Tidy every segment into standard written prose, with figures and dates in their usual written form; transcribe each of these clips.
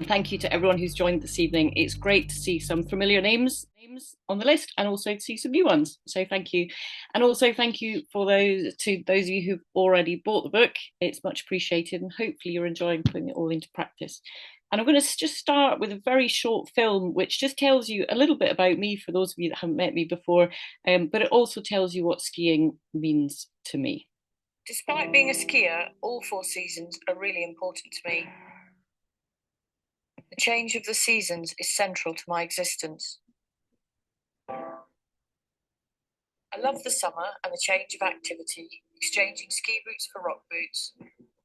thank you to everyone who's joined this evening. It's great to see some familiar names on the list and also to see some new ones. So thank you. And also thank you for those of you who've already bought the book. It's much appreciated, and hopefully you're enjoying putting it all into practice. And I'm going to just start with a very short film, which just tells you a little bit about me for those of you that haven't met me before, but it also tells you what skiing means to me. Despite being a skier, all 4 seasons are really important to me. The change of the seasons is central to my existence. I love the summer and the change of activity, exchanging ski boots for rock boots,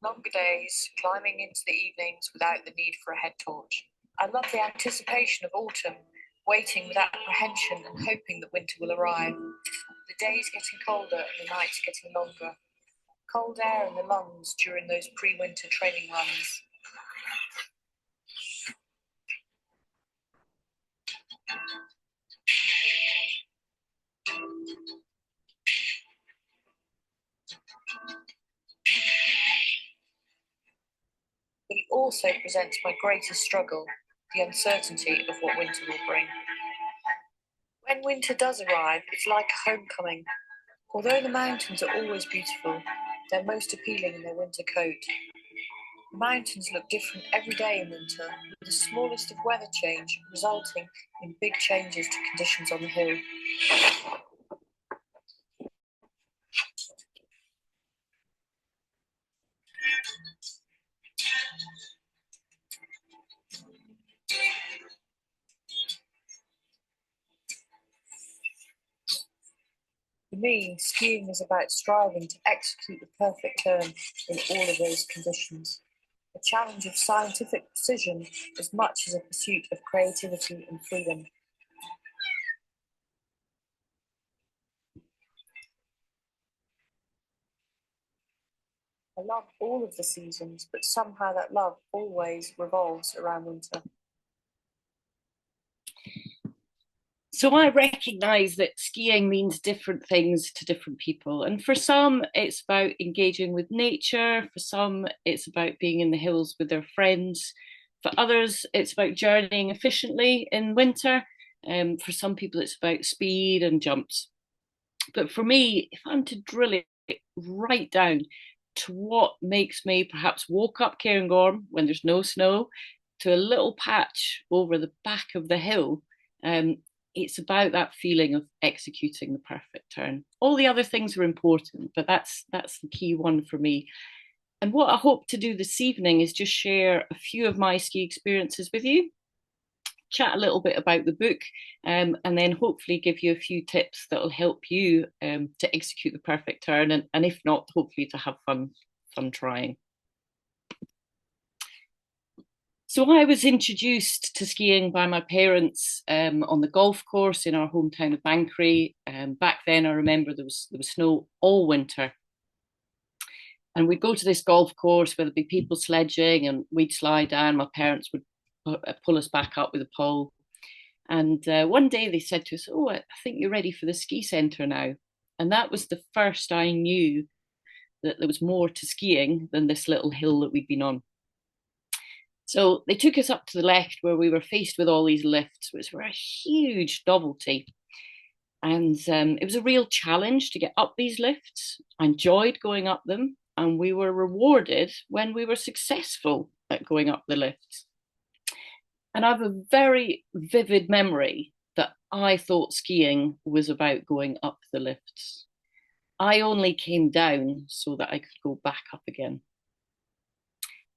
longer days, climbing into the evenings without the need for a head torch. I love the anticipation of autumn, waiting with apprehension and hoping that winter will arrive. The days getting colder and the nights getting longer. Cold air in the lungs during those pre-winter training runs. But it also presents my greatest struggle, the uncertainty of what winter will bring. When winter does arrive, it's like a homecoming. Although the mountains are always beautiful, they're most appealing in their winter coat. The mountains look different every day in winter, with the smallest of weather change resulting in big changes to conditions on the hill. For me, skiing is about striving to execute the perfect turn in all of those conditions. A challenge of scientific precision as much as a pursuit of creativity and freedom. I love all of the seasons, but somehow that love always revolves around winter. So I recognise that skiing means different things to different people. And for some, it's about engaging with nature. For some, it's about being in the hills with their friends. For others, it's about journeying efficiently in winter. For some people, it's about speed and jumps. But for me, if I'm to drill it right down to what makes me perhaps walk up Cairngorm when there's no snow, to a little patch over the back of the hill, it's about that feeling of executing the perfect turn. All the other things are important, but that's the key one for me. And what I hope to do this evening is just share a few of my ski experiences with you, chat a little bit about the book, and then hopefully give you a few tips that will help you to execute the perfect turn, and if not, hopefully to have fun trying. So I was introduced to skiing by my parents on the golf course in our hometown of Banchory. Back then, I remember there was snow all winter. And we'd go to this golf course where there'd be people sledging and we'd slide down. My parents would pull us back up with a pole. And one day they said to us, "Oh, I think you're ready for the ski centre now." And that was the first I knew that there was more to skiing than this little hill that we'd been on. So they took us up to the left where we were faced with all these lifts, which were a huge novelty. And it was a real challenge to get up these lifts. I enjoyed going up them, and we were rewarded when we were successful at going up the lifts. And I have a very vivid memory that I thought skiing was about going up the lifts. I only came down so that I could go back up again.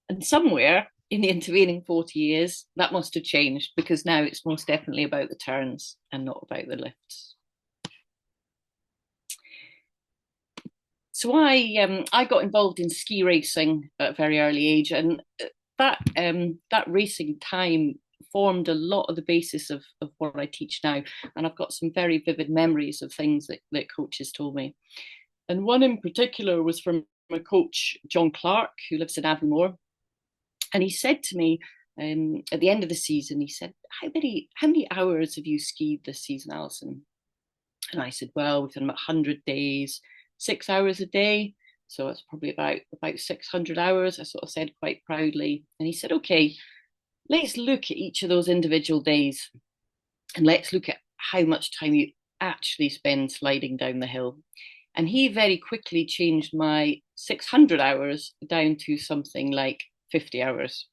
And somewhere in the intervening 40 years, that must have changed, because now it's most definitely about the turns and not about the lifts. So I got involved in ski racing at a very early age, and that racing time formed a lot of the basis of what I teach now. And I've got some very vivid memories of things that coaches told me. And one in particular was from my coach, John Clark, who lives in Avonmore. And he said to me at the end of the season, he said, how many hours have you skied this season, Alison? And I said, well, we've done about 100 days, 6 hours a day. So it's probably about 600 hours, I sort of said quite proudly. And he said, okay, let's look at each of those individual days and let's look at how much time you actually spend sliding down the hill. And he very quickly changed my 600 hours down to something like 50 hours.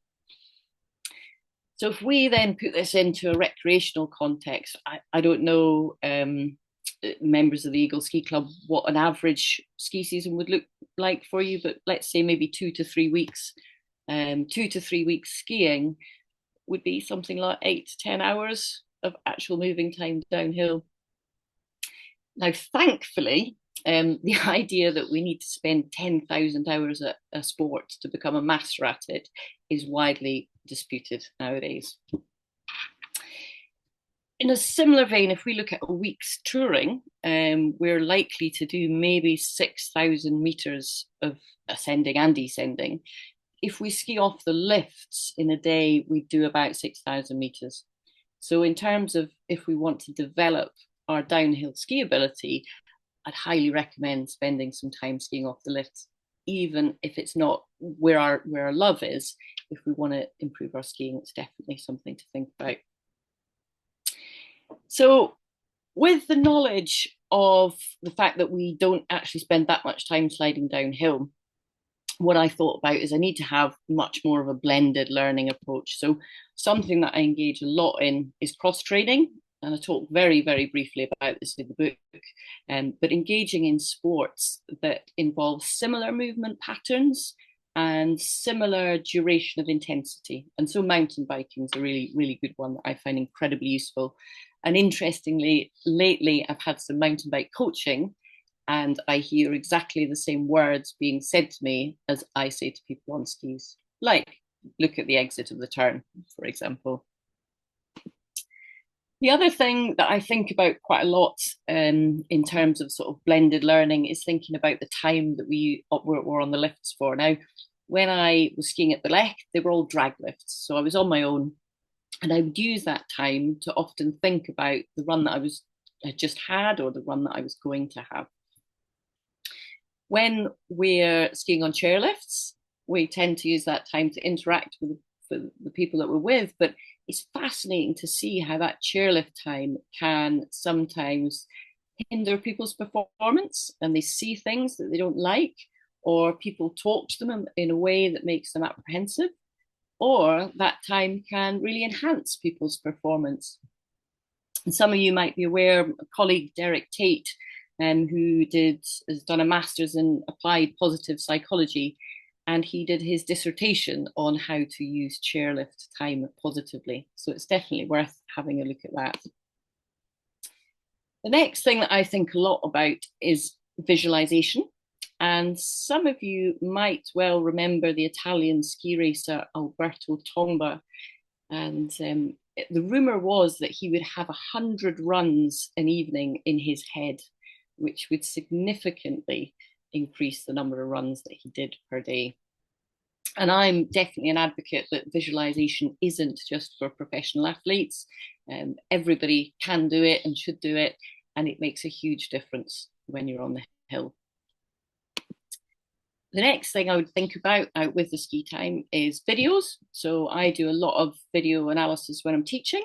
So if we then put this into a recreational context, I don't know, members of the Eagle Ski Club, what an average ski season would look like for you, but let's say maybe 2 to 3 weeks. 2 to 3 weeks skiing would be something like 8 to 10 hours of actual moving time downhill. Now, thankfully, the idea that we need to spend 10,000 hours at a sport to become a master at it is widely disputed nowadays. In a similar vein, if we look at a week's touring, we're likely to do maybe 6,000 meters of ascending and descending. If we ski off the lifts in a day, we do about 6,000 meters. So in terms of if we want to develop our downhill ski ability, I'd highly recommend spending some time skiing off the lifts, even if it's not where our love is. If we want to improve our skiing, it's definitely something to think about. So with the knowledge of the fact that we don't actually spend that much time sliding downhill, what I thought about is I need to have much more of a blended learning approach. So something that I engage a lot in is cross training. And I talk very, very briefly about this in the book, but engaging in sports that involve similar movement patterns and similar duration of intensity. And so mountain biking is a really, really good one that I find incredibly useful. And interestingly, lately I've had some mountain bike coaching and I hear exactly the same words being said to me as I say to people on skis, like look at the exit of the turn, for example. The other thing that I think about quite a lot in terms of sort of blended learning is thinking about the time that we were on the lifts for. Now, when I was skiing at the Lech, they were all drag lifts. So I was on my own and I would use that time to often think about the run that I just had or the run that I was going to have. When we're skiing on chairlifts, we tend to use that time to interact with the people that we're with, but it's fascinating to see how that chairlift time can sometimes hinder people's performance and they see things that they don't like, or people talk to them in a way that makes them apprehensive, or that time can really enhance people's performance. And some of you might be aware, a colleague, Derek Tate, who has done a master's in applied positive psychology, and he did his dissertation on how to use chairlift time positively. So it's definitely worth having a look at that. The next thing that I think a lot about is visualization. And some of you might well remember the Italian ski racer Alberto Tomba. And the rumor was that he would have 100 runs an evening in his head, which would significantly increase the number of runs that he did per day. And I'm definitely an advocate that visualization isn't just for professional athletes. Everybody can do it and should do it, and it makes a huge difference when you're on the hill. The next thing I would think about out with the ski time is videos. So I do a lot of video analysis when I'm teaching,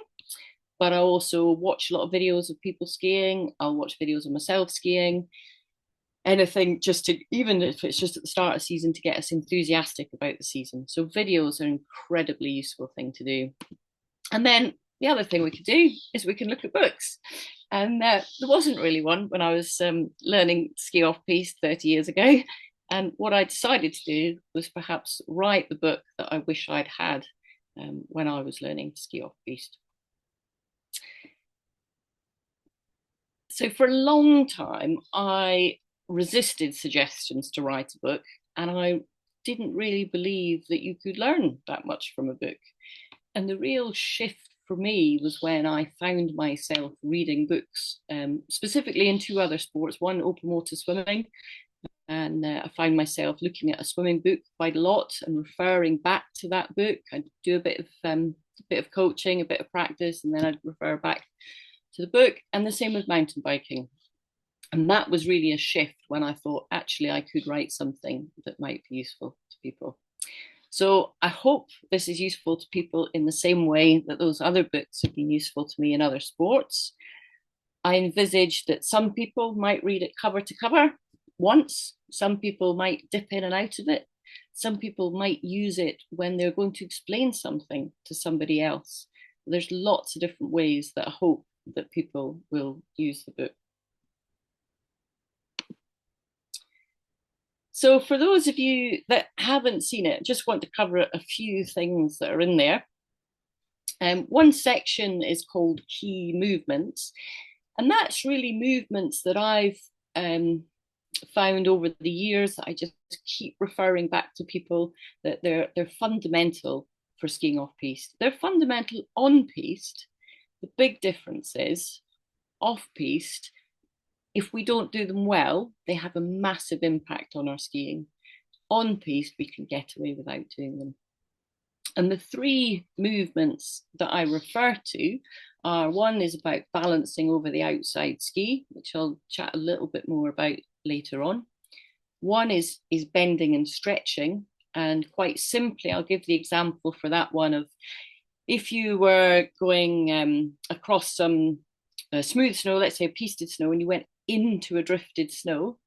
but I also watch a lot of videos of people skiing. I'll watch videos of myself skiing. Anything just to, even if it's just at the start of the season, to get us enthusiastic about the season. So videos are an incredibly useful thing to do. And then the other thing we could do is we can look at books. And there wasn't really one when I was learning to ski off-piste 30 years ago. And what I decided to do was perhaps write the book that I wish I'd had when I was learning to ski off-piste. So for a long time, I resisted suggestions to write a book, and I didn't really believe that you could learn that much from a book. And the real shift for me was when I found myself reading books, specifically in two other sports, one open water swimming, and I found myself looking at a swimming book quite a lot and referring back to that book. I'd do a bit of coaching, a bit of practice, and then I'd refer back to the book. And the same with mountain biking. And that was really a shift when I thought, actually, I could write something that might be useful to people. So I hope this is useful to people in the same way that those other books have been useful to me in other sports. I envisage that some people might read it cover to cover once, some people might dip in and out of it, some people might use it when they're going to explain something to somebody else. There's lots of different ways that I hope that people will use the book. So for those of you that haven't seen it, just want to cover a few things that are in there. One section is called Key Movements, and that's really movements that I've found over the years. I just keep referring back to people that they're fundamental for skiing off piste. They're fundamental on piste. The big difference is off piste, if we don't do them well, they have a massive impact on our skiing. On piste, we can get away without doing them. And the three movements that I refer to are, one is about balancing over the outside ski, which I'll chat a little bit more about later on. One is bending and stretching. And quite simply, I'll give the example for that one of if you were going across some smooth snow, let's say a pisted snow, and you went into a drifted snow,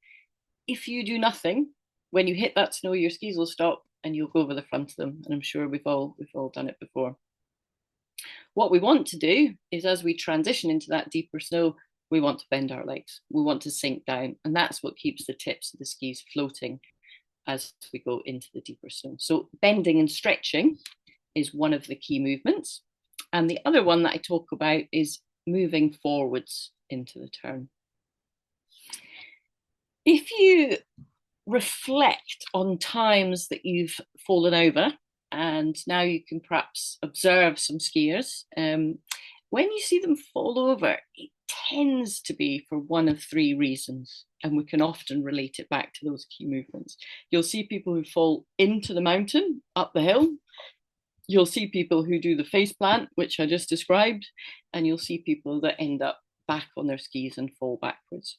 if you do nothing, when you hit that snow, your skis will stop and you'll go over the front of them. And I'm sure we've all done it before. What we want to do is, as we transition into that deeper snow, we want to bend our legs. We want to sink down. And that's what keeps the tips of the skis floating as we go into the deeper snow. So bending and stretching is one of the key movements. And the other one that I talk about is moving forwards into the turn. If you reflect on times that you've fallen over, and now you can perhaps observe some skiers, when you see them fall over, it tends to be for one of three reasons, and we can often relate it back to those key movements. You'll see people who fall into the mountain, up the hill. You'll see people who do the face plant, which I just described, and you'll see people that end up back on their skis and fall backwards.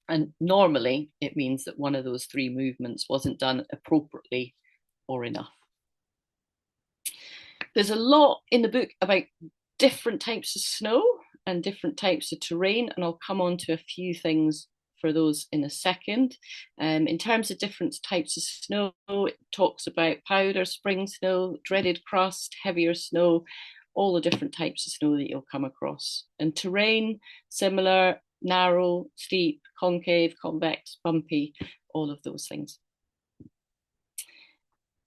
And normally it means that one of those three movements wasn't done appropriately or enough. There's a lot in the book about different types of snow and different types of terrain, and I'll come on to a few things for those in a second. In terms of different types of snow, it talks about powder, spring snow, dreaded crust, heavier snow, all the different types of snow that you'll come across. And terrain, similar, narrow, steep, concave, convex, bumpy, all of those things.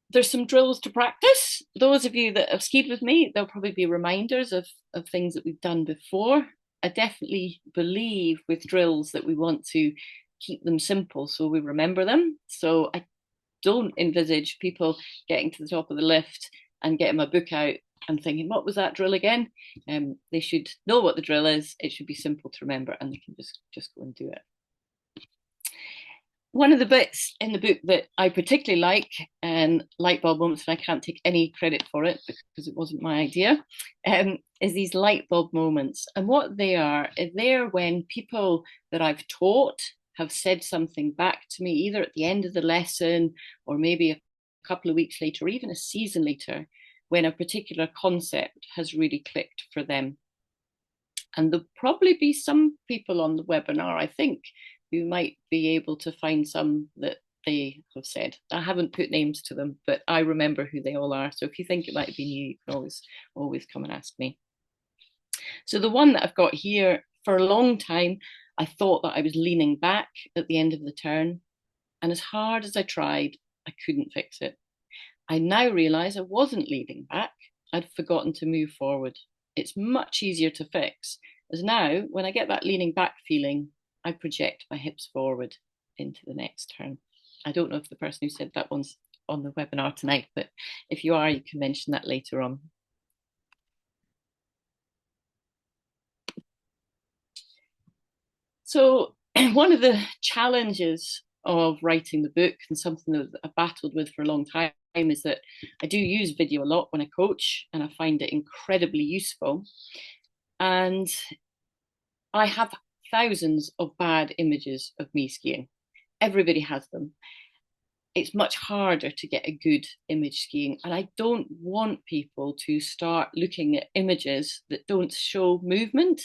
There's some drills to practice. Those of you that have skied with me, there'll probably be reminders of things that we've done before. I definitely believe with drills that we want to keep them simple so we remember them. So I don't envisage people getting to the top of the lift and getting my book out and thinking, what was that drill again? They should know what the drill is. It should be simple to remember, and they can just go and do it. One of the bits in the book that I particularly like, and light bulb moments, and I can't take any credit for it because it wasn't my idea, is these light bulb moments. And what they are, they're when people that I've taught have said something back to me, either at the end of the lesson or maybe a couple of weeks later, or even a season later, when a particular concept has really clicked for them. And there'll probably be some people on the webinar, I think, who might be able to find some that they have said. I haven't put names to them, but I remember who they all are. So if you think it might be new, you can always come and ask me. So the one that I've got here, for a long time, I thought that I was leaning back at the end of the turn. And as hard as I tried, I couldn't fix it. I now realise I wasn't leaning back. I'd forgotten to move forward. It's much easier to fix, as now, when I get that leaning back feeling, I project my hips forward into the next turn. I don't know if the person who said that one's on the webinar tonight, but if you are, you can mention that later on. So one of the challenges of writing the book, and something that I've battled with for a long time, is that I do use video a lot when I coach, and I find it incredibly useful. And I have thousands of bad images of me skiing. Everybody has them. it's much harder to get a good image skiing. And I don't want people to start looking at images that don't show movement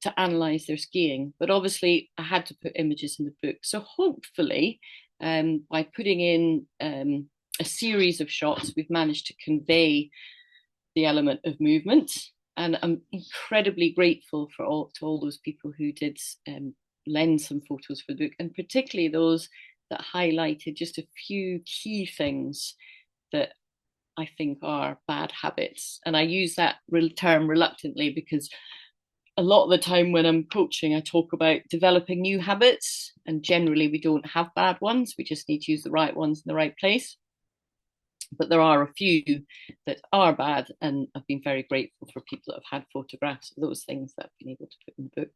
to analyze their skiing. But obviously, I had to put images in the book. So hopefully, by putting in a series of shots, we've managed to convey the element of movement. And I'm incredibly grateful to all those people who did lend some photos for the book, and particularly those that highlighted just a few key things that I think are bad habits. And I use that term reluctantly because a lot of the time when I'm coaching, I talk about developing new habits, and generally we don't have bad ones. We just need to use the right ones in the right place. But there are a few that are bad, and I've been very grateful for people that have had photographs of those things that I've been able to put in the book.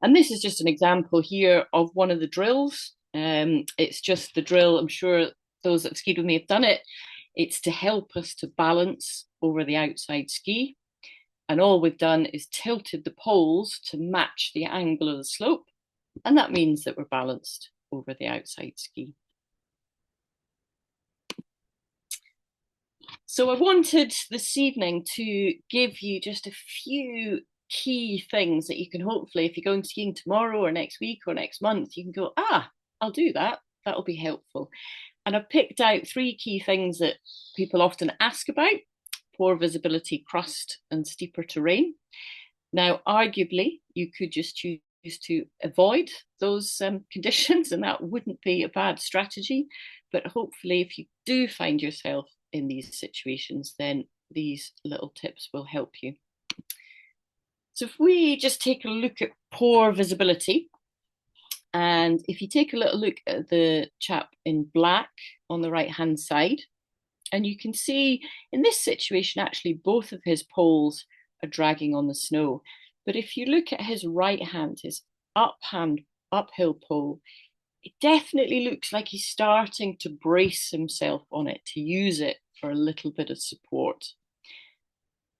And this is just an example here of one of the drills. It's just the drill, I'm sure those that have skied with me have done it. It's to help us to balance over the outside ski. And all we've done is tilted the poles to match the angle of the slope. And that means that we're balanced over the outside ski. So I wanted this evening to give you just a few key things that you can hopefully, if you're going skiing tomorrow or next week or next month, you can go, I'll do that. That'll be helpful. And I've picked out 3 key things that people often ask about: poor visibility, crust, and steeper terrain. Now, arguably, you could just choose to avoid those conditions, and that wouldn't be a bad strategy. But hopefully, if you do find yourself in these situations, then these little tips will help you. So if we just take a look at poor visibility, and if you take a little look at the chap in black on the right hand side, and you can see in this situation, actually, both of his poles are dragging on the snow. But if you look at his right hand, his uphill pole, it definitely looks like he's starting to brace himself on it, to use it for a little bit of support.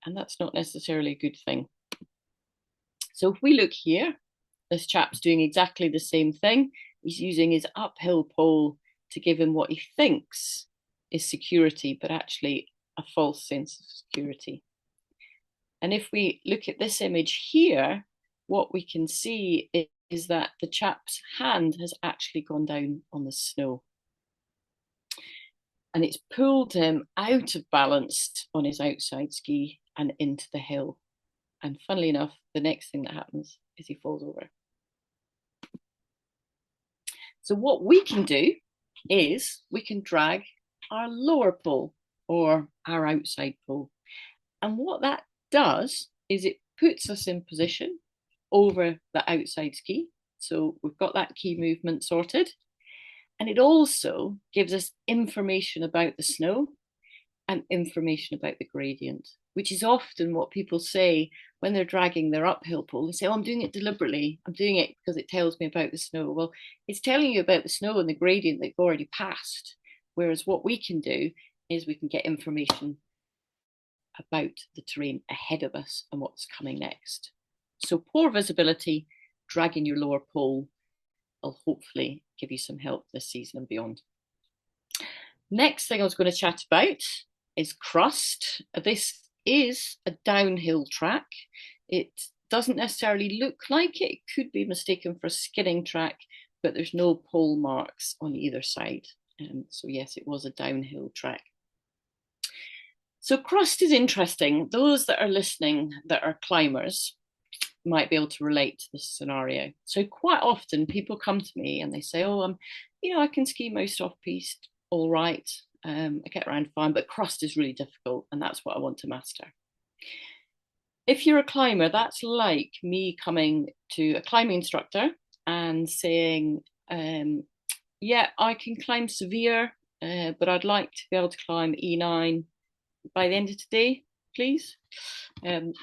And that's not necessarily a good thing. So if we look here, this chap's doing exactly the same thing. He's using his uphill pole to give him what he thinks is security, but actually a false sense of security. And if we look at this image here, what we can see is that the chap's hand has actually gone down on the snow. And it's pulled him out of balance on his outside ski and into the hill. And funnily enough, the next thing that happens is he falls over. So what we can do is we can drag our lower pole or our outside pole. And what that does is it puts us in position over the outside ski. So we've got that key movement sorted. And it also gives us information about the snow and information about the gradient, which is often what people say when they're dragging their uphill pole. They say, I'm doing it deliberately. I'm doing it because it tells me about the snow. Well, it's telling you about the snow and the gradient that you've already passed. Whereas what we can do is we can get information about the terrain ahead of us and what's coming next. So poor visibility, dragging your lower pole will hopefully give you some help this season and beyond. Next thing I was going to chat about is crust. This is a downhill track. It doesn't necessarily look like it. It could be mistaken for a skidding track, but there's no pole marks on either side. So yes, it was a downhill track. So crust is interesting. Those that are listening that are climbers might be able to relate to this scenario. So quite often people come to me and they say, I can ski most off-piste all right. I get around fine, but crust is really difficult, and that's what I want to master. If you're a climber, that's like me coming to a climbing instructor and saying, I can climb severe, but I'd like to be able to climb E9 by the end of today, please.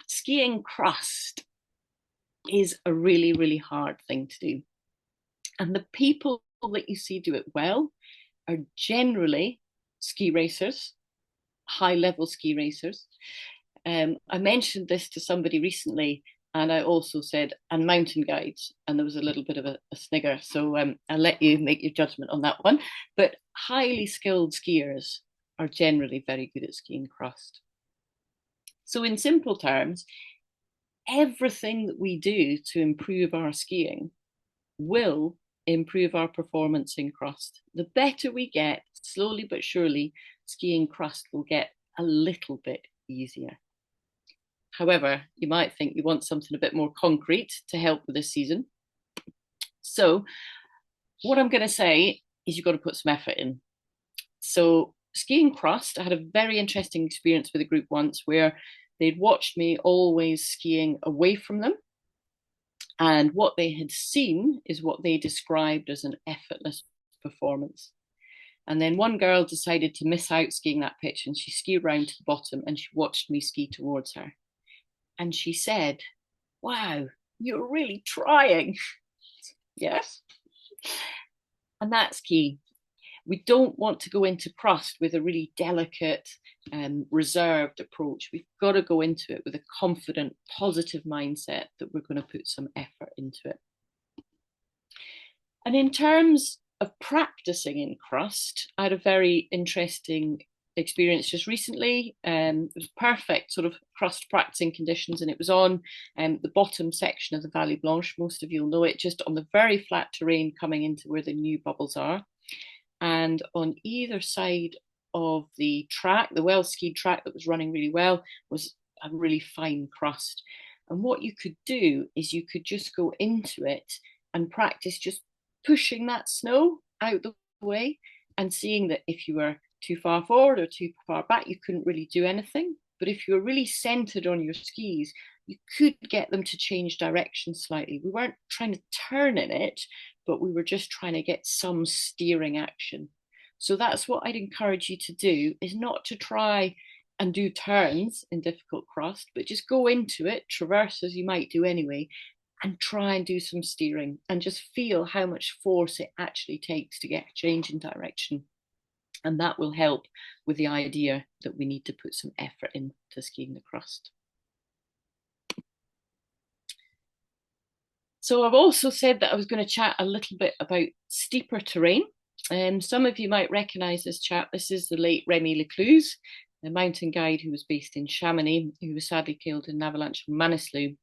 Skiing crust is a really, really hard thing to do. And the people that you see do it well are generally ski racers, high-level ski racers. I mentioned this to somebody recently, And I also said, and mountain guides. And there was a little bit of a snigger. So I'll let you make your judgment on that one. But highly skilled skiers are generally very good at skiing crust. So in simple terms, everything that we do to improve our skiing will improve our performance in crust. The better we get, slowly but surely, skiing crust will get a little bit easier. However, you might think you want something a bit more concrete to help with this season. So what I'm going to say is you've got to put some effort in. So skiing crust, I had a very interesting experience with a group once where they'd watched me always skiing away from them. And what they had seen is what they described as an effortless performance. And then one girl decided to miss out skiing that pitch, and she skied round to the bottom and she watched me ski towards her. And she said, "Wow, you're really trying." Yes. And that's key. We don't want to go into crust with a really delicate and reserved approach. We've got to go into it with a confident, positive mindset that we're going to put some effort into it. And in terms of practicing in crust, I had a very interesting experience just recently. It was perfect sort of crust practicing conditions, and it was on the bottom section of the Vallée Blanche. Most of you will know it, just on the very flat terrain coming into where the new bubbles are. And on either side of the track, the well-skied track that was running really well, was a really fine crust. And what you could do is you could just go into it and practice just pushing that snow out the way and seeing that if you were too far forward or too far back, you couldn't really do anything. But if you were really centered on your skis, you could get them to change direction slightly. We weren't trying to turn in it, but we were just trying to get some steering action. So that's what I'd encourage you to do, is not to try and do turns in difficult crust, but just go into it, traverse as you might do anyway, and try and do some steering and just feel how much force it actually takes to get a change in direction. And that will help with the idea that we need to put some effort into skiing the crust. So I've also said that I was going to chat a little bit about steeper terrain. Some of you might recognise this chap. This is the late Remy Lecluse, the mountain guide who was based in Chamonix, who was sadly killed in an avalanche from Manaslu.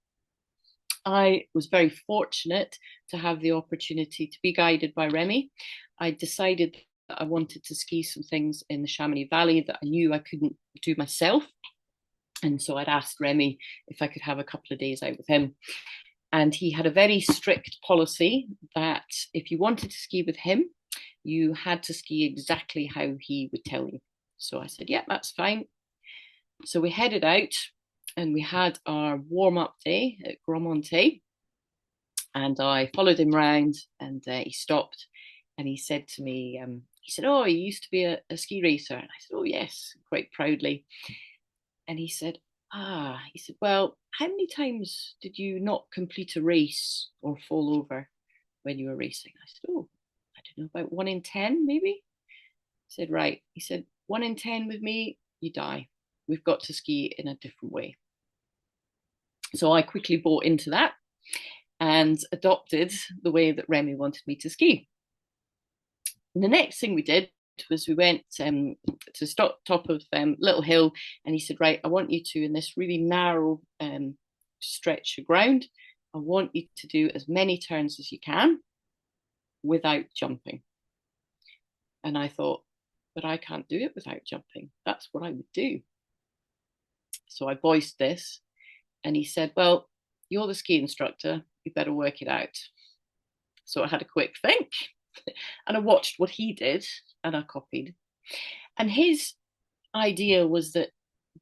I was very fortunate to have the opportunity to be guided by Remy. I decided that I wanted to ski some things in the Chamonix Valley that I knew I couldn't do myself. And so I'd asked Remy if I could have a couple of days out with him. And he had a very strict policy that if you wanted to ski with him, you had to ski exactly how he would tell you. So I said, yeah, that's fine. So we headed out and we had our warm-up day at Grosmontet. And I followed him round, and he stopped and he said to me, he said, "Oh, you used to be a ski racer." And I said, "Oh, yes," quite proudly. And he said, well, how many times did you not complete a race or fall over when you were racing? I said, "Oh, I don't know, about 1 in 10 maybe." He said, "Right." He said, 1 in 10 with me, you die. We've got to ski in a different way. So I quickly bought into that and adopted the way that Remy wanted me to ski. And the next thing we did was we went to the top of Little Hill, and he said, "Right, I want you to, in this really narrow stretch of ground, I want you to do as many turns as you can without jumping." And I thought, but I can't do it without jumping. That's what I would do. So I voiced this, and he said, "Well, you're the ski instructor, you better work it out." So I had a quick think and I watched what he did and I copied. And his idea was that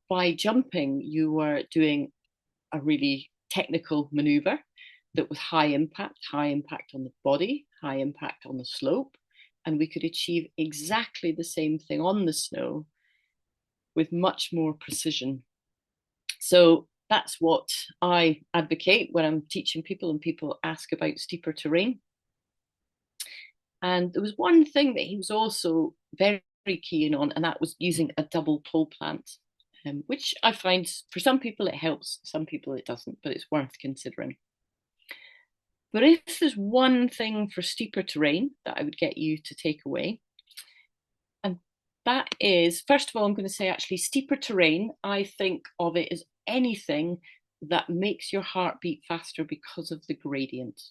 by jumping, you were doing a really technical maneuver that was high impact on the body, high impact on the slope. And we could achieve exactly the same thing on the snow with much more precision. So that's what I advocate when I'm teaching people and people ask about steeper terrain. And there was one thing that he was also very, very keen on, and that was using a double pole plant. which I find for some people it helps, some people it doesn't, but it's worth considering. But if there's one thing for steeper terrain that I would get you to take away, and that is, first of all, I'm going to say actually steeper terrain, I think of it as anything that makes your heart beat faster because of the gradient.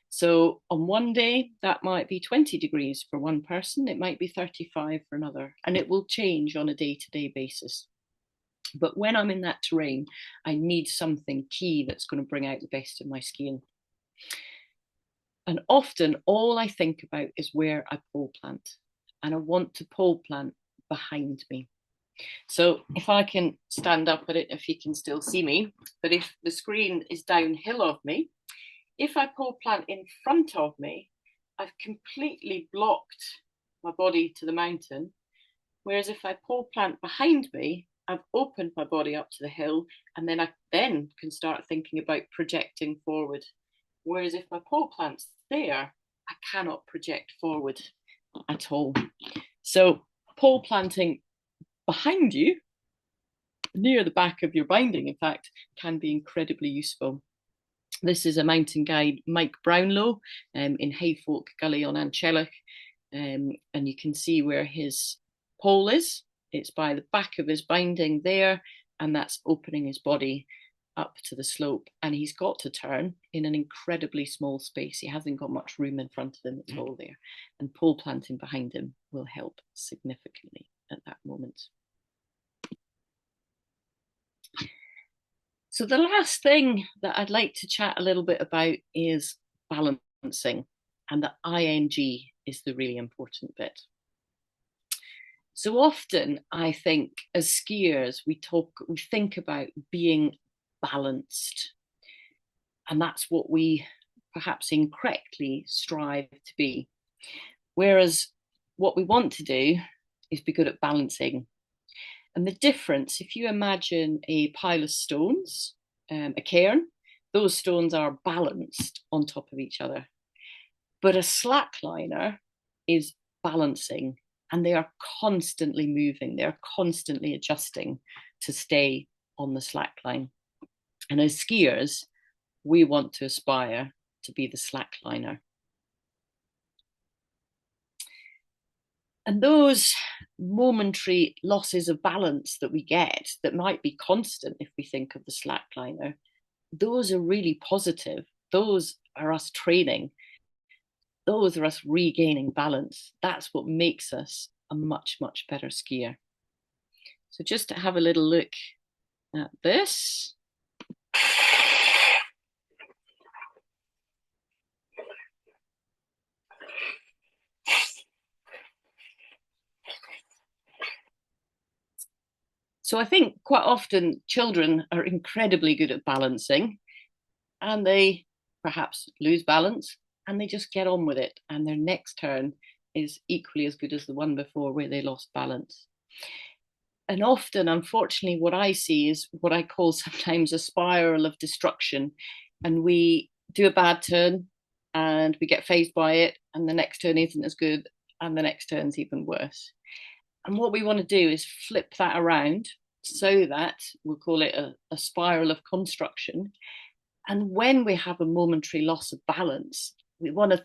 So on one day, that might be 20 degrees for one person, it might be 35 for another, and it will change on a day-to-day basis. But when I'm in that terrain, I need something key that's going to bring out the best in my skiing. And often all I think about is where I pole plant. And I want to pole plant behind me. So if I can stand up at it, if you can still see me, but if the screen is downhill of me, if I pole plant in front of me, I've completely blocked my body to the mountain. Whereas if I pole plant behind me, I've opened my body up to the hill, and then I then can start thinking about projecting forward. Whereas if my pole plant's there, I cannot project forward at all. So pole planting behind you, near the back of your binding, in fact, can be incredibly useful. This is a mountain guide, Mike Brownlow, in Hayfolk Gully on Anchellach, and you can see where his pole is. It's by the back of his binding there, and that's opening his body up to the slope, and he's got to turn in an incredibly small space. He hasn't got much room in front of him at all there, and pole planting behind him will help significantly at that moment. So the last thing that I'd like to chat a little bit about is balancing, and the ing is the really important bit. So often I think as skiers we think about being balanced, and that's what we perhaps incorrectly strive to be, whereas what we want to do is be good at balancing. And the difference, if you imagine a pile of stones, a cairn, those stones are balanced on top of each other, but a slackliner is balancing, and they are constantly moving, they're constantly adjusting to stay on the slackline. And as skiers, we want to aspire to be the slackliner. And those momentary losses of balance that we get, that might be constant if we think of the slackliner, those are really positive. Those are us training. Those are us regaining balance. That's what makes us a much, much better skier. So just to have a little look at this. So I think quite often children are incredibly good at balancing, and they perhaps lose balance and they just get on with it, and their next turn is equally as good as the one before where they lost balance. And often, unfortunately, what I see is what I call sometimes a spiral of destruction, and we do a bad turn and we get fazed by it, and the next turn isn't as good, and the next turn's even worse. And what we want to do is flip that around so that we'll call it a spiral of construction. And when we have a momentary loss of balance, we want to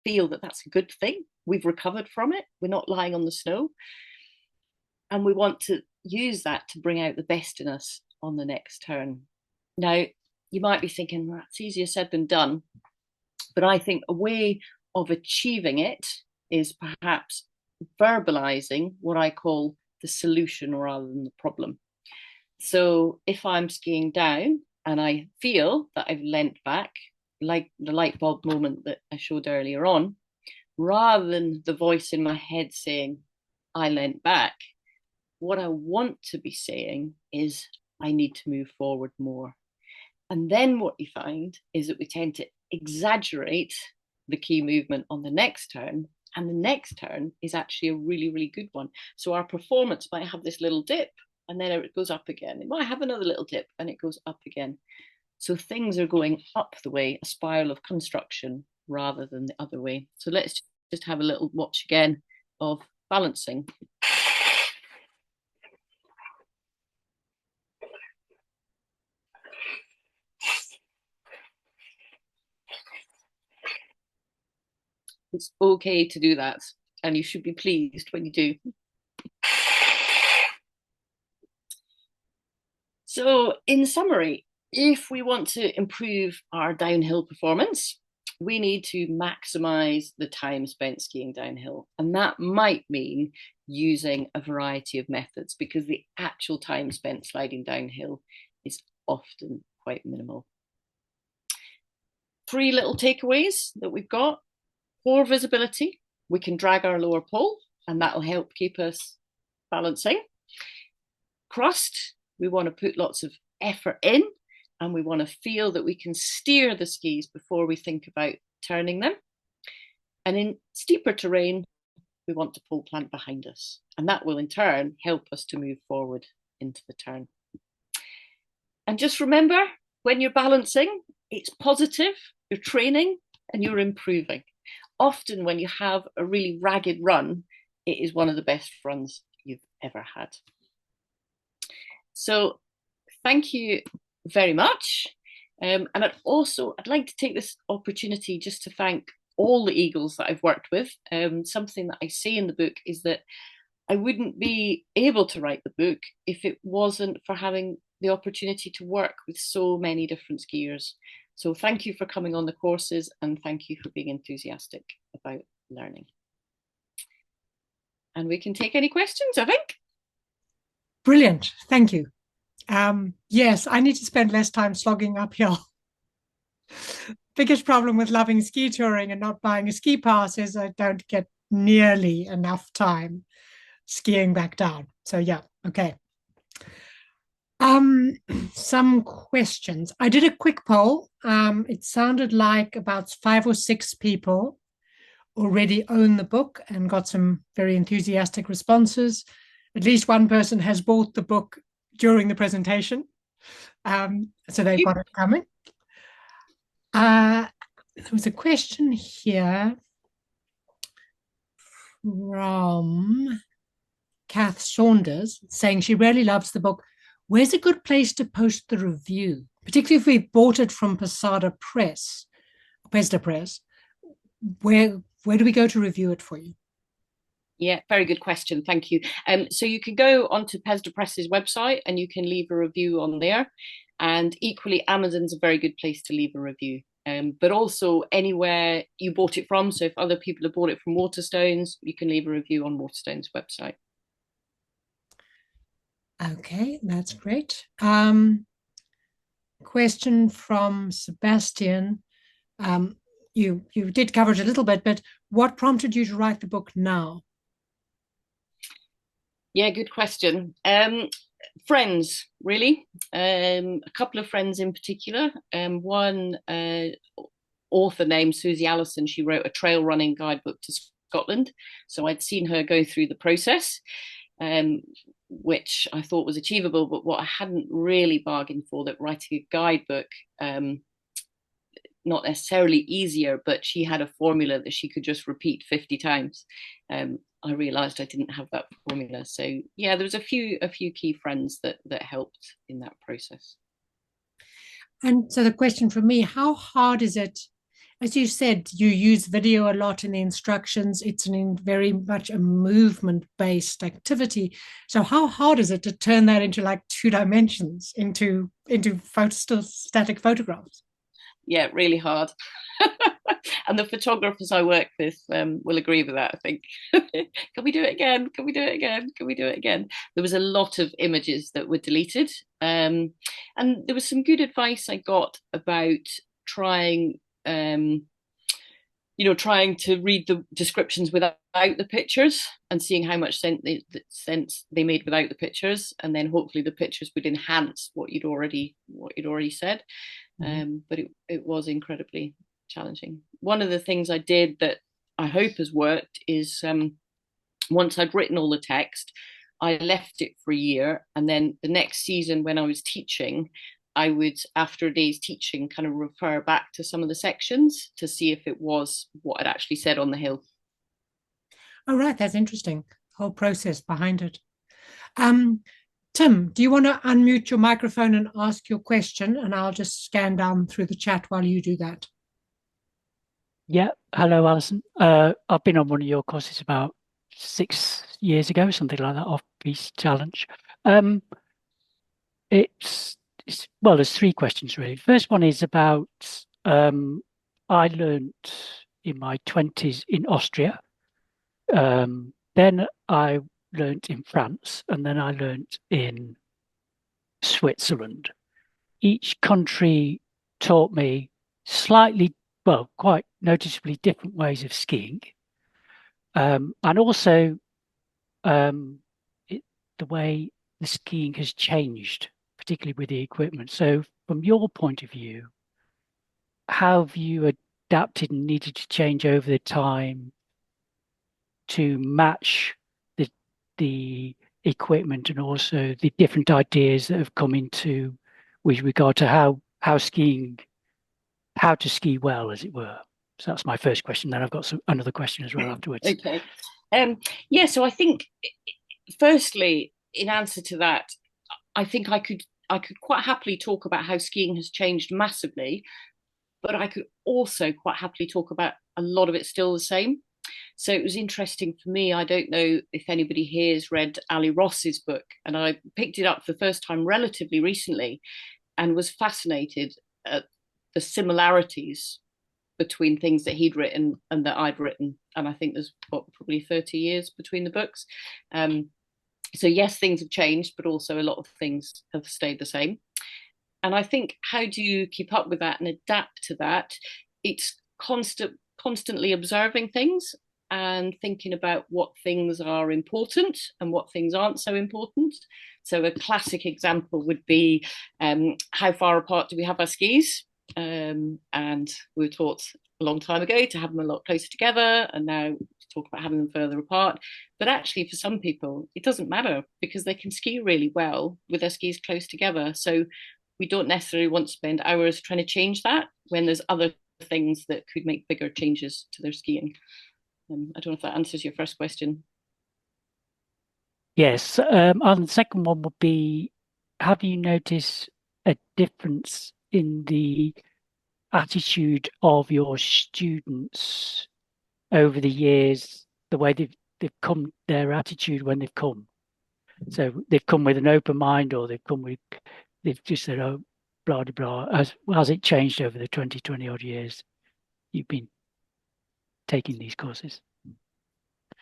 feel that that's a good thing. We've recovered from it. We're not lying on the snow. And we want to use that to bring out the best in us on the next turn. Now, you might be thinking, well, that's easier said than done. But I think a way of achieving it is perhaps verbalizing what I call the solution rather than the problem. So if I'm skiing down and I feel that I've leant back, like the light bulb moment that I showed earlier on, rather than the voice in my head saying, I leant back, what I want to be saying is, I need to move forward more. And then what you find is that we tend to exaggerate the key movement on the next turn, and the next turn is actually a really, really good one. So our performance might have this little dip, and then it goes up again. It might have another little dip, and it goes up again. So things are going up the way, a spiral of construction, rather than the other way. So let's just have a little watch again of balancing. It's okay to do that, and you should be pleased when you do. So, in summary, if we want to improve our downhill performance, we need to maximize the time spent skiing downhill. And that might mean using a variety of methods, because the actual time spent sliding downhill is often quite minimal. 3 little takeaways that we've got: poor visibility, we can drag our lower pole, and that'll help keep us balancing. Crust, we want to put lots of effort in, and we want to feel that we can steer the skis before we think about turning them. And in steeper terrain, we want the pole plant behind us, and that will in turn help us to move forward into the turn. And just remember, when you're balancing, it's positive, you're training, and you're improving. Often when you have a really ragged run, it is one of the best runs you've ever had. So thank you very much. And I'd like to take this opportunity just to thank all the Eagles that I've worked with. Something that I say in the book is that I wouldn't be able to write the book if it wasn't for having the opportunity to work with so many different skiers. So thank you for coming on the courses, and thank you for being enthusiastic about learning. And we can take any questions, I think. Brilliant. Thank you. Yes, I need to spend less time slogging uphill. Biggest problem with loving ski touring and not buying a ski pass is I don't get nearly enough time skiing back down. So yeah, okay. Some questions. I did a quick poll. It sounded like about 5 or 6 people already own the book and got some very enthusiastic responses. At least one person has bought the book during the presentation. So they've got it coming. There was a question here from Kath Saunders saying she really loves the book. Where's a good place to post the review, particularly if we bought it from Pesada Press? Where do we go to review it for you? Yeah, very good question. Thank you. So you can go onto Pesda Press's website and you can leave a review on there. And equally, Amazon's a very good place to leave a review. But also anywhere you bought it from. So if other people have bought it from Waterstones, you can leave a review on Waterstones' website. Okay, that's great. Question from Sebastian. You did cover it a little bit, but what prompted you to write the book now? Yeah, good question. Friends, really. A couple of friends in particular. One author named Susie Allison, she wrote a trail running guidebook to Scotland. So I'd seen her go through the process, which I thought was achievable. But what I hadn't really bargained for, that writing a guidebook, not necessarily easier, but she had a formula that she could just repeat 50 times. I realized I didn't have that formula. So yeah, there was a few key friends that helped in that process. And so the question for me, how hard is it? As you said, you use video a lot in the instructions. It's very much a movement-based activity. So how hard is it to turn that into like 2 dimensions, into still static photographs? Yeah, really hard. And the photographers I work with will agree with that, I think. Can we do it again? Can we do it again? Can we do it again? There was a lot of images that were deleted. And there was some good advice I got about trying to read the descriptions without the pictures and seeing how much sense they made without the pictures, and then hopefully the pictures would enhance what you'd already said. But it was incredibly challenging. One of the things I did that I hope has worked is once I'd written all the text, I left it for a year, and then the next season when I was teaching, I would, after a day's teaching, kind of refer back to some of the sections to see if it was what I'd actually said on the hill. Oh, right. That's interesting. Whole process behind it. Tim, do you want to unmute your microphone and ask your question? And I'll just scan down through the chat while you do that. Yeah, hello, Alison. I've been on one of your courses about 6 years ago, something like that, Off-Piste Challenge. Um, well, there's three questions really. First one is about I learnt in my 20s in Austria. Then I learnt in France, and then I learnt in Switzerland. Each country taught me slightly, well, quite noticeably different ways of skiing. And also um, it, the way the skiing has changed, particularly with the equipment. So, from your point of view, how have you adapted and needed to change over the time to match the equipment and also the different ideas that have come into with regard to how to ski well, as it were? So that's my first question. Then I've got another question as well afterwards. Okay. Yeah, so I think firstly, in answer to that, I think I could quite happily talk about how skiing has changed massively, but I could also quite happily talk about a lot of it still the same. So it was interesting for me. I don't know if anybody here has read Ali Ross's book, and I picked it up for the first time relatively recently and was fascinated at the similarities between things that he'd written and that I'd written. And I think there's probably 30 years between the books. So yes, things have changed, but also a lot of things have stayed the same. And I think, how do you keep up with that and adapt to that? It's constantly observing things and thinking about what things are important and what things aren't so important. So a classic example would be, how far apart do we have our skis? And we were taught a long time ago to have them a lot closer together, and now talk about having them further apart. But actually, for some people, it doesn't matter because they can ski really well with their skis close together. So we don't necessarily want to spend hours trying to change that when there's other things that could make bigger changes to their skiing. I don't know if that answers your first question. Yes. And the second one would be, have you noticed a difference in the attitude of your students over the years, the way they've come, their attitude when they've come? So they've come with an open mind, or they've just said, oh, blah, blah, blah. Has it changed over the 20 odd years you've been taking these courses?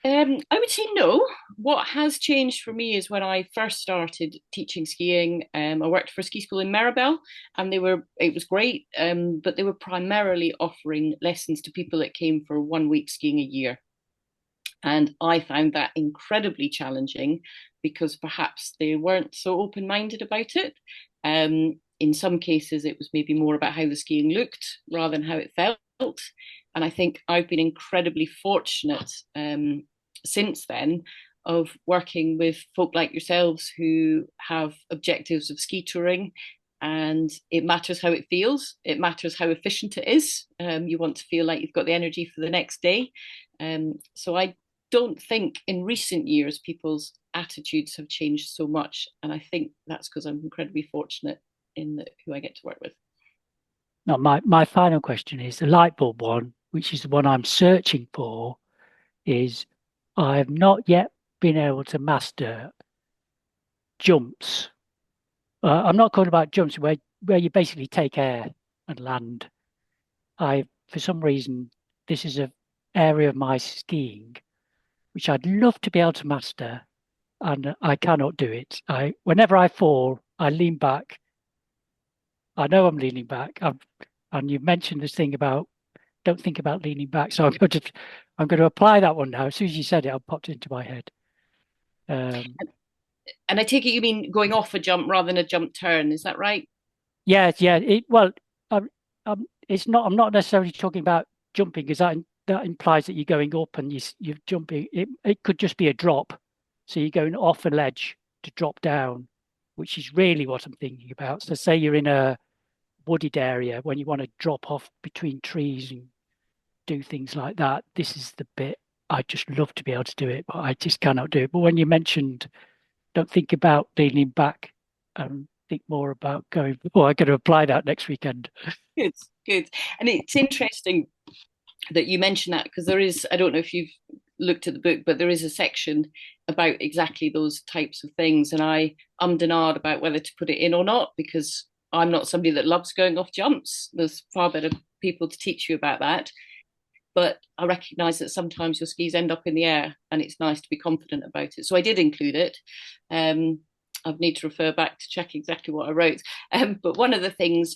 I would say no. What has changed for me is when I first started teaching skiing. I worked for a ski school in Maribel, and it was great, but they were primarily offering lessons to people that came for 1 week skiing a year. And I found that incredibly challenging because perhaps they weren't so open minded about it. In some cases, it was maybe more about how the skiing looked rather than how it felt. And I think I've been incredibly fortunate, since then, of working with folk like yourselves who have objectives of ski touring. And it matters how it feels. It matters how efficient it is. You want to feel like you've got the energy for the next day. So I don't think in recent years people's attitudes have changed so much, and I think that's because I'm incredibly fortunate in who I get to work with. Now, my final question is the light bulb one, which is the one I'm searching for, is I've not yet been able to master jumps. I'm not talking about jumps where you basically take air and land. For some reason, this is an area of my skiing which I'd love to be able to master, and I cannot do it. Whenever I fall, I lean back. I know I'm leaning back. And you mentioned this thing about don't think about leaning back. So I'm going to apply that one now. As soon as you said it, it popped into my head. Um, And I take it you mean going off a jump rather than a jump turn, is that right? yeah, yeah. Well, it's not. I'm not necessarily talking about jumping, because that implies that you're going up and you're jumping. It could just be a drop, so you're going off a ledge to drop down, which is really what I'm thinking about. So, say you're in a wooded area when you want to drop off between trees and do things like that. This is the bit I just love to be able to do it, but I just cannot do it. But when you mentioned don't think about leaning back and think more about going, oh, I'm going to apply that next weekend. Good, good. And it's interesting that you mentioned that, because there is, I don't know if you've looked at the book, but there is a section about exactly those types of things. And I ummed and ahed about whether to put it in or not, because I'm not somebody that loves going off jumps. There's far better people to teach you about that. But I recognise that sometimes your skis end up in the air, and it's nice to be confident about it. So I did include it. I'd need to refer back to check exactly what I wrote. But one of the things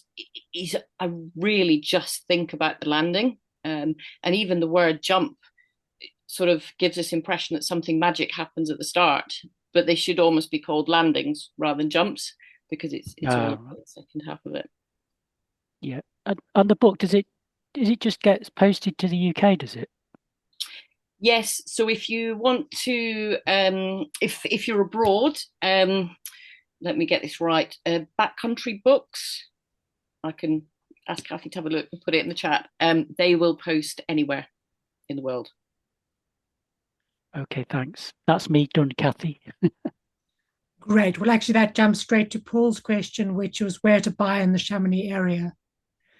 is I really just think about the landing. And even the word jump sort of gives this impression that something magic happens at the start, but they should almost be called landings rather than jumps, because it's all about the second half of it. Yeah. And the book, does it just get posted to the UK, does it? Yes. So if you want to, if you're abroad, let me get this right. Backcountry Books, I can ask Kathy to have a look and put it in the chat. They will post anywhere in the world. Okay, thanks. That's me done, Kathy. Great. Well, actually, that jumps straight to Paul's question, which was where to buy in the Chamonix area.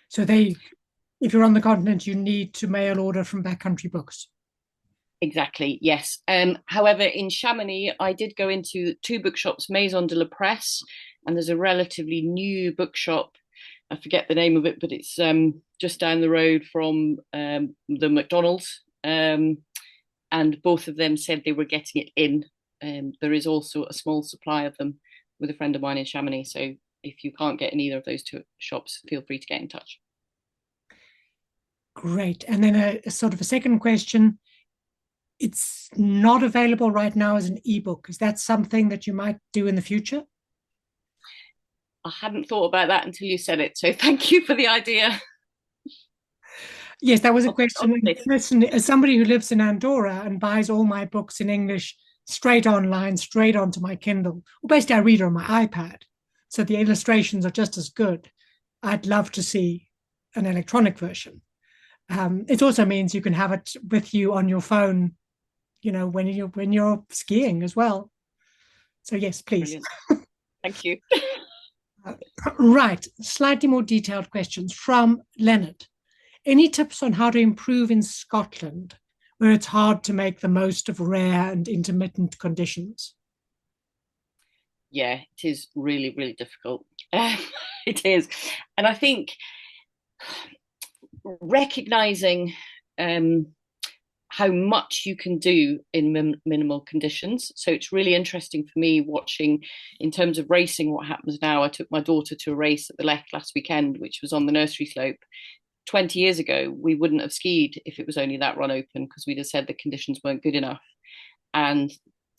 So if you're on the continent, you need to mail order from Backcountry Books. Exactly, yes. However, in Chamonix, I did go into 2 bookshops, Maison de la Presse, and there's a relatively new bookshop. I forget the name of it, but it's just down the road from the McDonald's. And both of them said they were getting it in. There is also a small supply of them with a friend of mine in Chamonix. So if you can't get in either of those 2 shops, feel free to get in touch. Great. And then a sort of a second question. It's not available right now as an ebook. Is that something that you might do in the future? I hadn't thought about that until you said it. So thank you for the idea. Yes, that was a question. As somebody who lives in Andorra and buys all my books in English straight online, straight onto my Kindle, well, basically I read on my iPad, so the illustrations are just as good. I'd love to see an electronic version. It also means you can have it with you on your phone, when you're skiing as well. So yes, please. Thank you. Right, slightly more detailed questions from Leonard. Any tips on how to improve in Scotland, where it's hard to make the most of rare and intermittent conditions? Yeah, it is really, really difficult. It is. And I think recognizing how much you can do in minimal conditions. So it's really interesting for me watching, in terms of racing, what happens now. I took my daughter to a race at the Lech last weekend, which was on the nursery slope. 20 years ago, we wouldn't have skied if it was only that run open, because we'd have said the conditions weren't good enough. And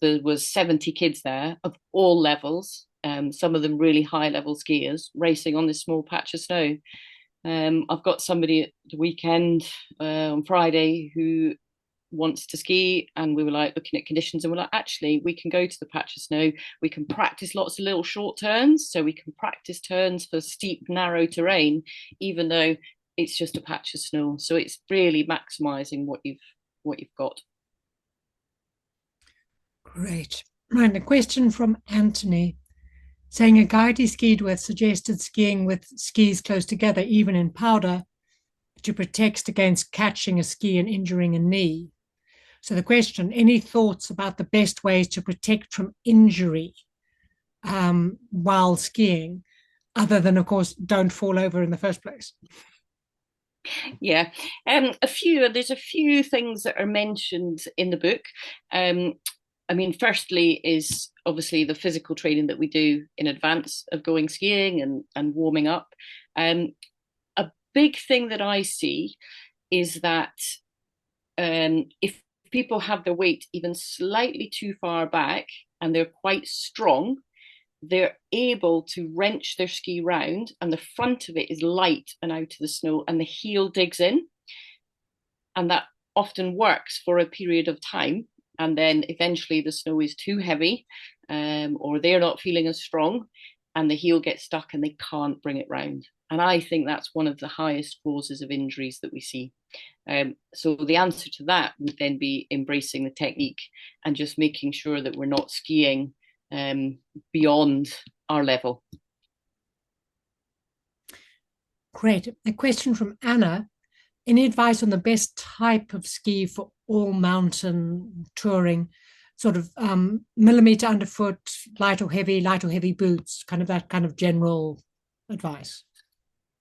there was 70 kids there of all levels, some of them really high level skiers, racing on this small patch of snow. I've got somebody at the weekend on Friday who wants to ski, and we were like looking at conditions, and we're like, actually, we can go to the patch of snow, we can practice lots of little short turns, so we can practice turns for steep, narrow terrain, even though it's just a patch of snow. So it's really maximizing what you've got. Great. Right, a question from Anthony, saying a guide he skied with suggested skiing with skis close together, even in powder, to protect against catching a ski and injuring a knee. So the question, any thoughts about the best ways to protect from injury while skiing, other than, of course, don't fall over in the first place? Yeah, there's a few things that are mentioned in the book. I mean, firstly is obviously the physical training that we do in advance of going skiing and warming up. A big thing that I see is that if people have their weight even slightly too far back and they're quite strong, they're able to wrench their ski round, and the front of it is light and out of the snow, and the heel digs in. And that often works for a period of time. And then eventually the snow is too heavy, or they're not feeling as strong, and the heel gets stuck and they can't bring it round. And I think that's one of the highest causes of injuries that we see. So the answer to that would then be embracing the technique and just making sure that we're not skiing beyond our level. Great. A question from Anna. Any advice on the best type of ski for all mountain touring? Sort of millimeter underfoot, light or heavy boots, kind of that kind of general advice.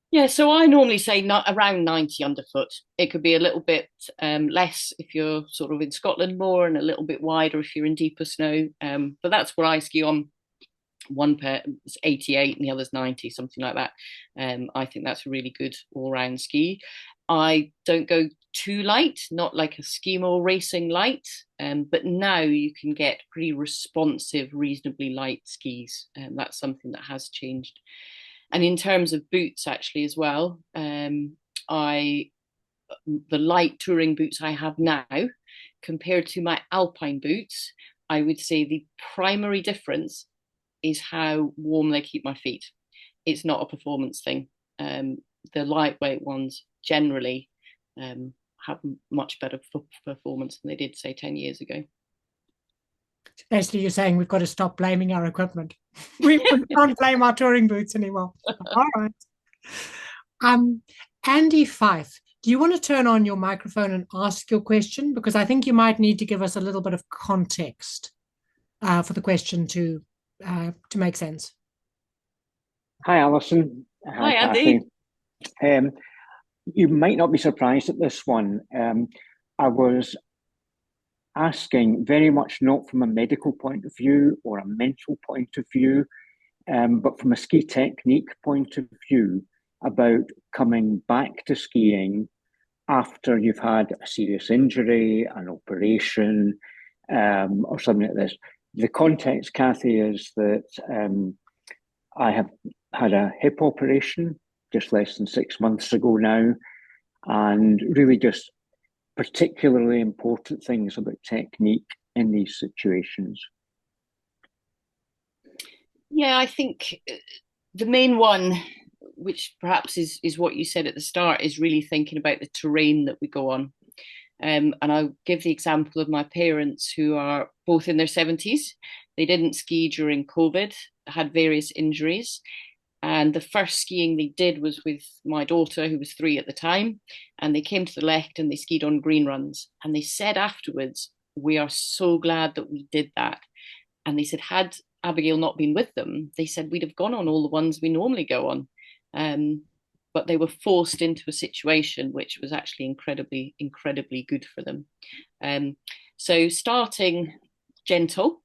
Yeah, so I normally say not around 90 underfoot. It could be a little bit less if you're sort of in Scotland more, and a little bit wider if you're in deeper snow. But that's what I ski on. One pair is 88 and the other's 90, something like that. I think that's a really good all-round ski. I don't go too light, not like a skimo racing light, but now you can get pretty responsive, reasonably light skis. That's something that has changed. And in terms of boots, actually, as well, the light touring boots I have now, compared to my alpine boots, I would say the primary difference is how warm they keep my feet. It's not a performance thing. The lightweight ones generally have much better performance than they did, say, 10 years ago. Basically, you're saying we've got to stop blaming our equipment. We can't blame our touring boots anymore. All right. Andy Fife, do you want to turn on your microphone and ask your question? Because I think you might need to give us a little bit of context for the question to make sense. Hi, Alison. Hi, Andy. You might not be surprised at this one. I was asking very much not from a medical point of view or a mental point of view, but from a ski technique point of view about coming back to skiing after you've had a serious injury, an operation, or something like this. The context, Kathy, is that I have had a hip operation just less than 6 months ago now, and really just particularly important things about technique in these situations. Yeah, I think the main one, which perhaps is what you said at the start, is really thinking about the terrain that we go on. And I'll give the example of my parents, who are both in their 70s. They didn't ski during COVID, had various injuries. And the first skiing they did was with my daughter, who was 3 at the time. And they came to the Lech and they skied on green runs. And they said afterwards, "We are so glad that we did that." And they said, had Abigail not been with them, they said we'd have gone on all the ones we normally go on. But they were forced into a situation which was actually incredibly, incredibly good for them. So starting gentle,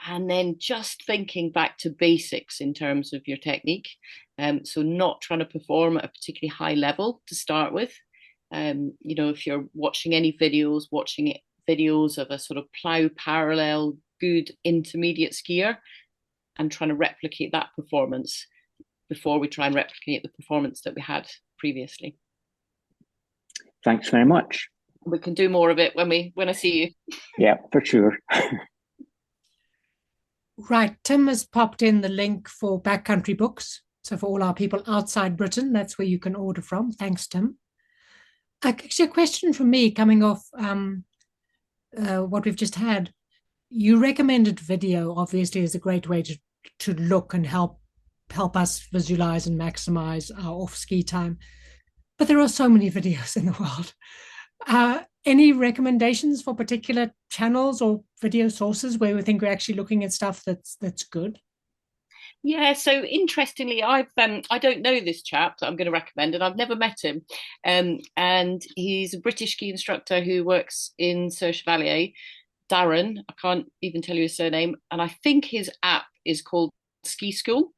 and then just thinking back to basics in terms of your technique. So not trying to perform at a particularly high level to start with. If you're watching any videos, videos of a sort of plough parallel, good intermediate skier, and trying to replicate that performance before we try and replicate the performance that we had previously. Thanks very much. We can do more of it when I see you. Yeah, for sure. Right, Tim has popped in the link for Backcountry Books. So for all our people outside Britain, that's where you can order from. Thanks, Tim. Actually, a question from me coming off what we've just had. You recommended video, obviously, as a great way to look and help us visualize and maximize our off-ski time. But there are so many videos in the world. Any recommendations for particular channels or video sources where we think we're actually looking at stuff that's good? Yeah, so interestingly, I don't know this chap that I'm going to recommend, and I've never met him. And he's a British ski instructor who works in Sur Chevalier. Darren, I can't even tell you his surname, and I think his app is called Ski School.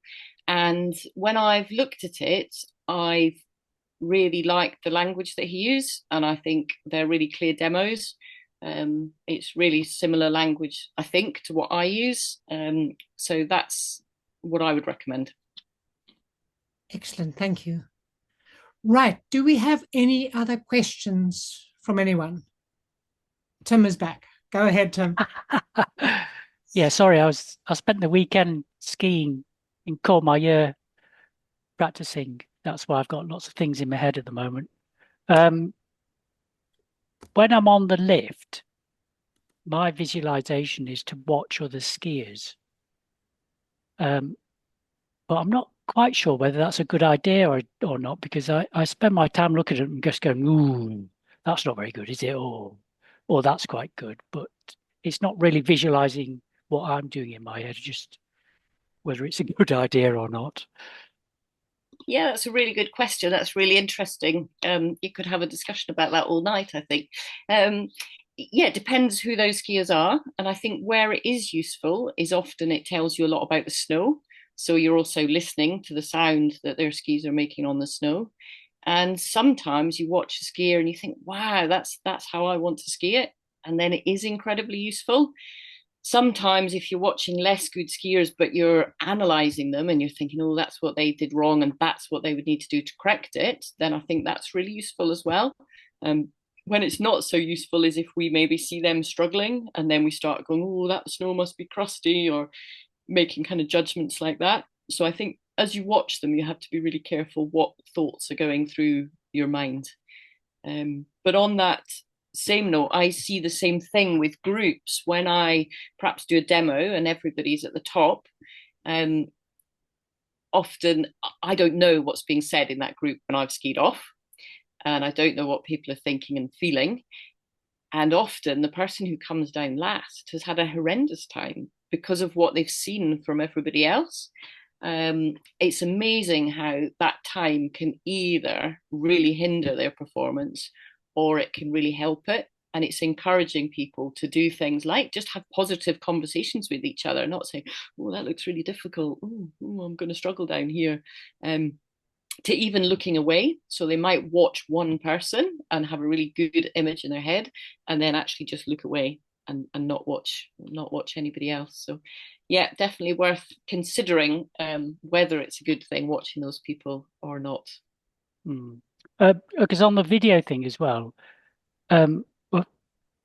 And when I've looked at it, I've really liked the language that he used, and I think they're really clear demos. It's really similar language, I think, to what I use. So that's what I would recommend. Excellent, thank you. Right, do we have any other questions from anyone? Tim is back. Go ahead, Tim. Yeah, sorry, I spent the weekend skiing in Courmayeur practicing. That's why I've got lots of things in my head at the moment. When I'm on the lift, my visualization is to watch other skiers. But but I'm not quite sure whether that's a good idea or not, because I spend my time looking at it and just going, ooh, that's not very good, is it? Or that's quite good, but it's not really visualizing what I'm doing in my head, just whether it's a good idea or not. Yeah, that's a really good question. That's really interesting. You could have a discussion about that all night, I think. Yeah, it depends who those skiers are. And I think where it is useful is often it tells you a lot about the snow. So you're also listening to the sound that their skis are making on the snow. And sometimes you watch a skier and you think, wow, that's how I want to ski it. And then it is incredibly useful. Sometimes if you're watching less good skiers, but you're analysing them and you're thinking, oh, that's what they did wrong and that's what they would need to do to correct it, then I think that's really useful as well. When it's not so useful is if we maybe see them struggling and then we start going, oh, that snow must be crusty, or making kind of judgments like that. So I think as you watch them, you have to be really careful what thoughts are going through your mind. But on that same note, I see the same thing with groups. When I perhaps do a demo and everybody's at the top, often I don't know what's being said in that group when I've skied off, and I don't know what people are thinking and feeling. And often the person who comes down last has had a horrendous time because of what they've seen from everybody else. It's amazing how that time can either really hinder their performance or it can really help it. And it's encouraging people to do things like just have positive conversations with each other, not saying, oh, that looks really difficult. Oh, I'm going to struggle down here. To even looking away. So they might watch one person and have a really good image in their head and then actually just look away and not watch anybody else. So yeah, definitely worth considering whether it's a good thing watching those people or not. Because on the video thing as well,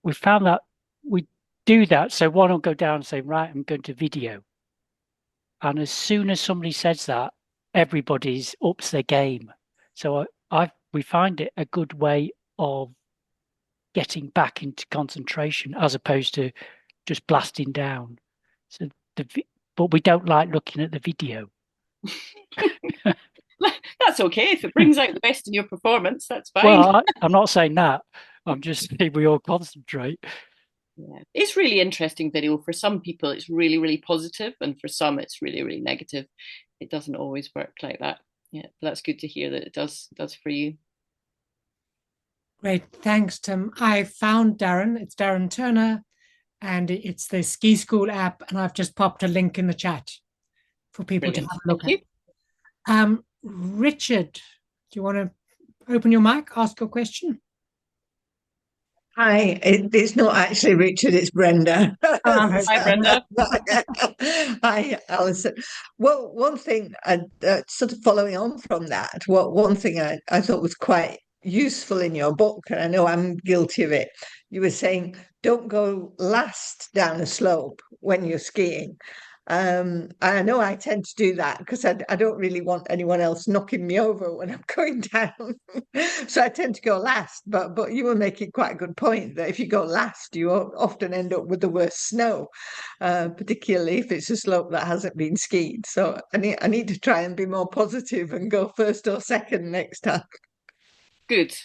we found that we do that. So one will go down and say, right, I'm going to video. And as soon as somebody says that, everybody's ups their game. So we find it a good way of getting back into concentration as opposed to just blasting down. So but we don't like looking at the video. That's okay. If it brings out the best in your performance, that's fine. Well, I'm not saying that. I'm just saying we all concentrate. Yeah, it's really interesting video. For some people, it's really, really positive, and for some, it's really, really negative. It doesn't always work like that. Yeah, but that's good to hear that it does for you. Great, thanks, Tim. I found Darren. It's Darren Turner, and it's the Ski School app, and I've just popped a link in the chat for people Brilliant. to have a look at. Richard, do you want to open your mic, ask your question? Hi, it's not actually Richard, it's Brenda. Hi, Brenda. Hi, Alison. Well, one thing, sort of following on from that, one thing I thought was quite useful in your book, and I know I'm guilty of it, you were saying, don't go last down a slope when you're skiing. I know I tend to do that because I don't really want anyone else knocking me over when I'm going down. So I tend to go last, but you were making quite a good point that if you go last, you often end up with the worst snow, particularly if it's a slope that hasn't been skied. So I need to try and be more positive and go first or second next time. Good.